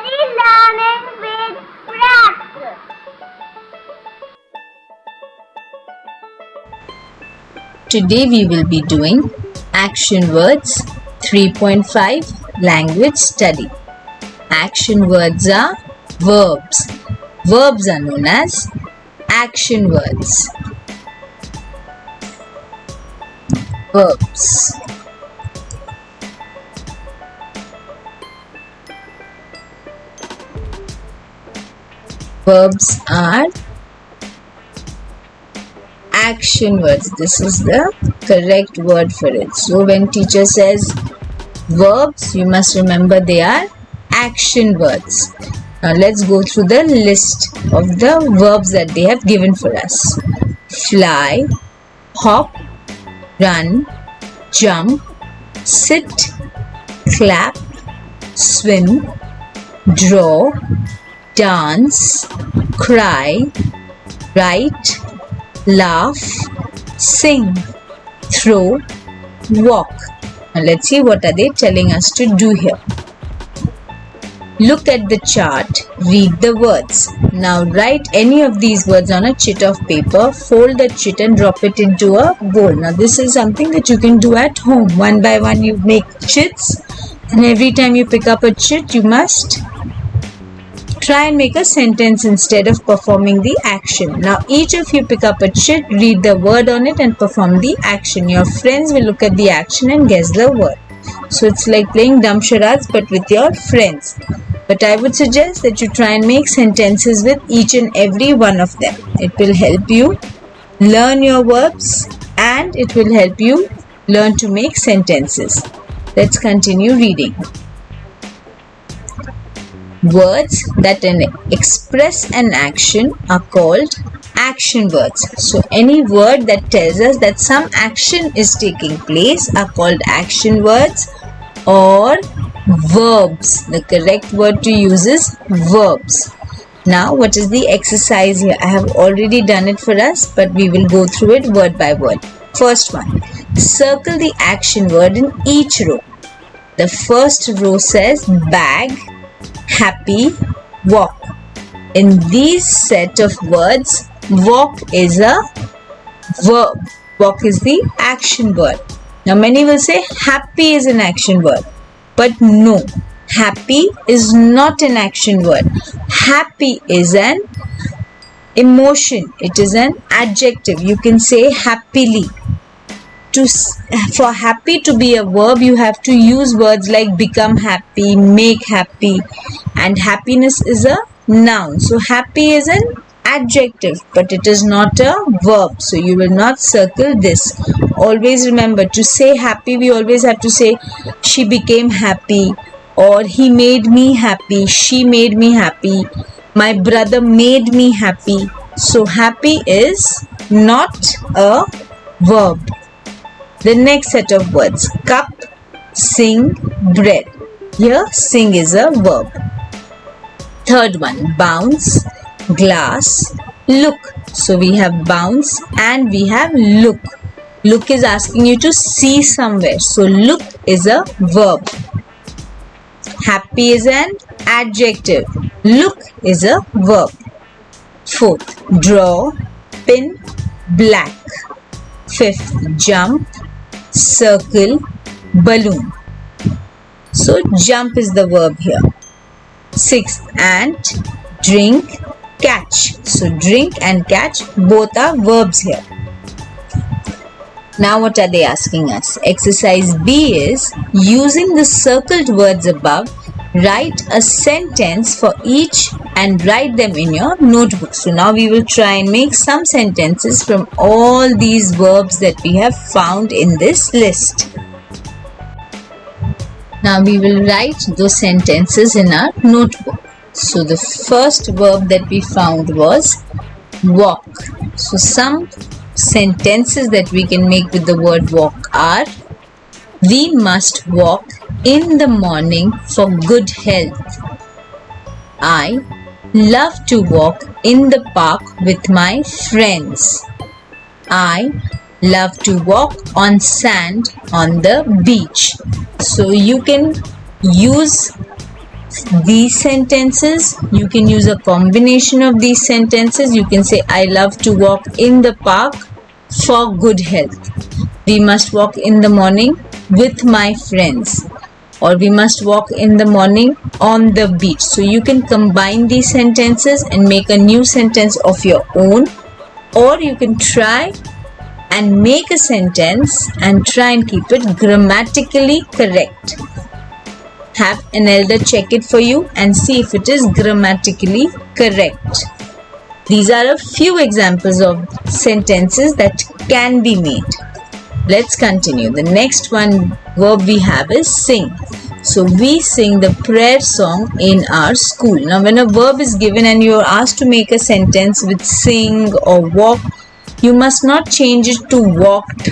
Learning with practice. Today we will be doing Action Words 3.5 Language Study. Action words are verbs. Verbs are known as action words. Verbs. Verbs are action words. This is the correct word for it. So when teacher says verbs, you must remember they are action words. Now let's go through the list of the verbs that they have given for us. Fly, hop, run, jump, sit, clap, swim, draw, dance, cry, write, laugh, sing, throw, walk. Now let's see what are they telling us to do here. Look at the chart, read the words. Now write any of these words on a chit of paper, fold the chit and drop it into a bowl. Now this is something that you can do at home. One by one you make chits, and every time you pick up a chit you must try and make a sentence instead of performing the action. Now each of you pick up a chit, read the word on it and perform the action. Your friends will look at the action and guess the word. So it's like playing dumb charades but with your friends. But I would suggest that you try and make sentences with each and every one of them. It will help you learn your verbs and it will help you learn to make sentences. Let's continue reading. Words that express an action are called action words. So any word that tells us that some action is taking place are called action words or verbs. The correct word to use is verbs. Now what is the exercise here? I have already done it for us, but we will go through it word by word. First one, circle the action word in each row. The first row says bag, happy, walk. In these set of words, walk is a verb. Walk is the action word. Now many will say happy is an action word. But no, happy is not an action word. Happy is an emotion. It is an adjective. You can say happily. For happy to be a verb, you have to use words like become happy, make happy, and happiness is a noun. So happy is an adjective, but it is not a verb. So you will not circle this. Always remember, to say happy, we always have to say she became happy, or he made me happy, she made me happy, my brother made me happy. So happy is not a verb. The next set of words, cup, sing, bread. Here sing is a verb. Third one, bounce, glass, look. So we have bounce and we have look. Look is asking you to see somewhere. So look is a verb. Happy is an adjective. Look is a verb. Fourth, draw, pin, black. Fifth, jump, circle, balloon. So jump is the verb here. Sixth, ant, drink, catch. So drink and catch both are verbs here. Now what are they asking us? Exercise B is, using the circled words above, write a sentence for each and write them in your notebook. So now we will try and make some sentences from all these verbs that we have found in this list. Now we will write those sentences in our notebook. So the first verb that we found was walk. So some sentences that we can make with the word walk are, we must walk in the morning for good health. I love to walk in the park with my friends. I love to walk on sand on the beach. So you can use these sentences. You can use a combination of these sentences. You can say, I love to walk in the park for good health. We must walk in the morning with my friends. Or we must walk in the morning on the beach. So you can combine these sentences and make a new sentence of your own. Or you can try and make a sentence and try and keep it grammatically correct. Have an elder check it for you and see if it is grammatically correct. These are a few examples of sentences that can be made. Let's continue. The next one verb we have is sing. So we sing the prayer song in our school. Now when a verb is given and you are asked to make a sentence with sing or walk, you must not change it to walked,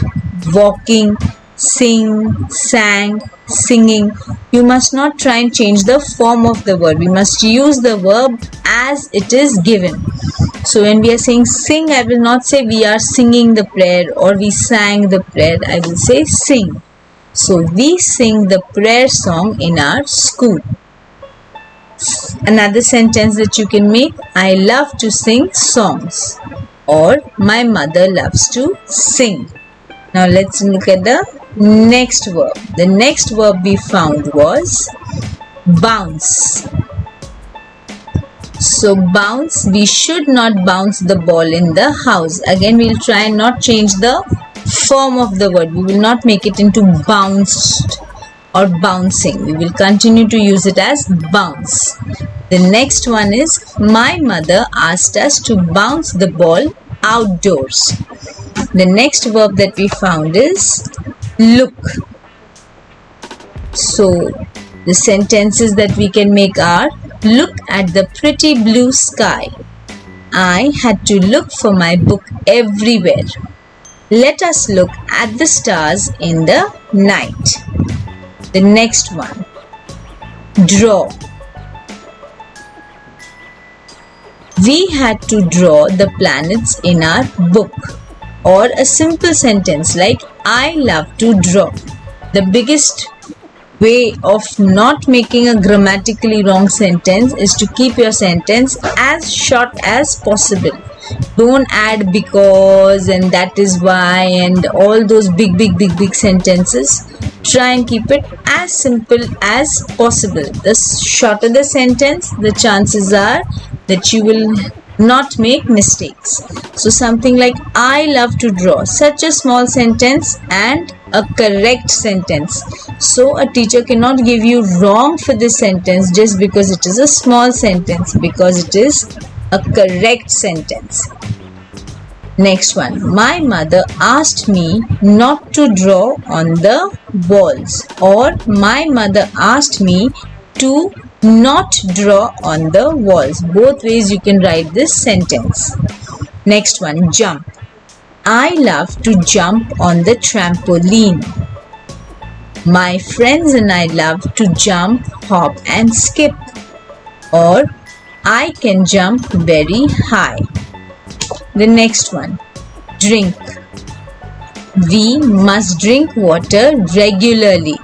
walking, sing, sang, singing. You must not try and change the form of the word. We must use the verb as it is given. So when we are saying sing, I will not say we are singing the prayer or we sang the prayer. I will say sing. So we sing the prayer song in our school. Another sentence that you can make, I love to sing songs, or my mother loves to sing. Now let's look at the next verb. The next verb we found was bounce. So bounce, we should not bounce the ball in the house. Again, we will try and not change the form of the word. We will not make it into bounced or bouncing. We will continue to use it as bounce. The next one is, my mother asked us to bounce the ball outdoors. The next verb that we found is look. So the sentences that we can make are, look at the pretty blue sky. I had to look for my book everywhere. Let us look at the stars in the night. The next one, draw. We had to draw the planets in our book. Or a simple sentence like, I love to draw. The biggest way of not making a grammatically wrong sentence is to keep your sentence as short as possible. Don't add because and that is why and all those big sentences. Try and keep it as simple as possible. The shorter the sentence, the chances are that you will not make mistakes. So something like, I love to draw. Such a small sentence and a correct sentence. So a teacher cannot give you wrong for this sentence just because it is a small sentence, because it is a correct sentence. Next one, my mother asked me not to draw on the walls, or my mother asked me to not draw on the walls. Both ways you can write this sentence. Next one, jump. I love to jump on the trampoline. My friends and I love to jump, hop and skip. Or I can jump very high. The next one, drink. We must drink water regularly.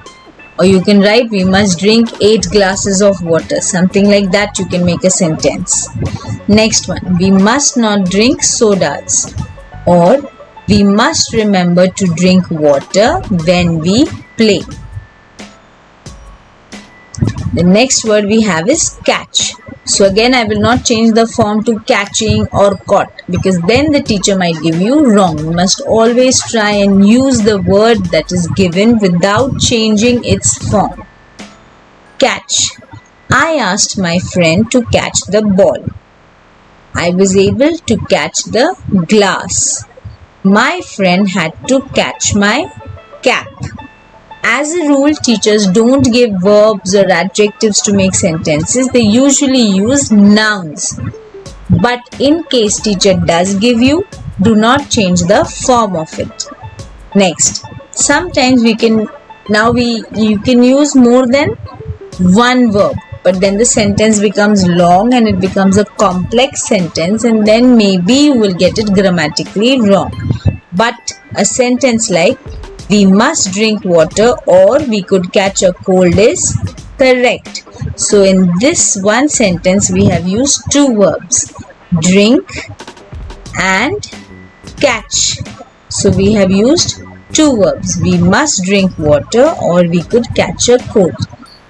Or you can write, we must drink 8 glasses of water. Something like that you can make a sentence. Next one, we must not drink sodas. Or we must remember to drink water when we play. The next word we have is catch. So again, I will not change the form to catching or caught, because then the teacher might give you wrong. You must always try and use the word that is given without changing its form. Catch. I asked my friend to catch the ball. I was able to catch the glass. My friend had to catch my cap. As a rule, teachers don't give verbs or adjectives to make sentences. They usually use nouns. But in case teacher does give you, do not change the form of it. Next, sometimes you can use more than one verb, but then the sentence becomes long and it becomes a complex sentence, and then maybe you will get it grammatically wrong. But a sentence like, we must drink water or we could catch a cold is Correct. So in this one sentence we have used two verbs, drink and catch. So we have used two verbs. We must drink water or we could catch a cold.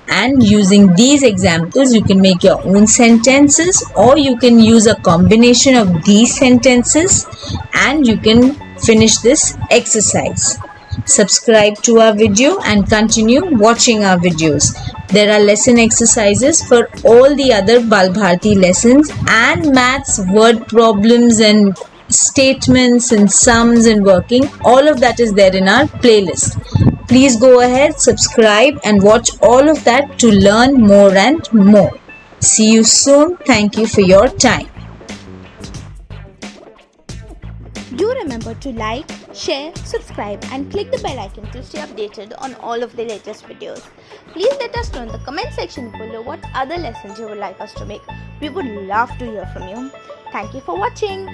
And using these examples you can make your own sentences or you can use a combination of these sentences and you can finish this exercise. Subscribe to our video and continue watching our videos. There are lesson exercises for all the other Balbharati lessons and maths, word problems and statements and sums and working. All of that is there in our playlist. Please go ahead, subscribe and watch all of that to learn more and more. See you soon. Thank you for your time. Do remember to like, share, subscribe and click the bell icon to stay updated on all of the latest videos. Please let us know in the comment section below what other lessons you would like us to make. We would love to hear from you. Thank you for watching.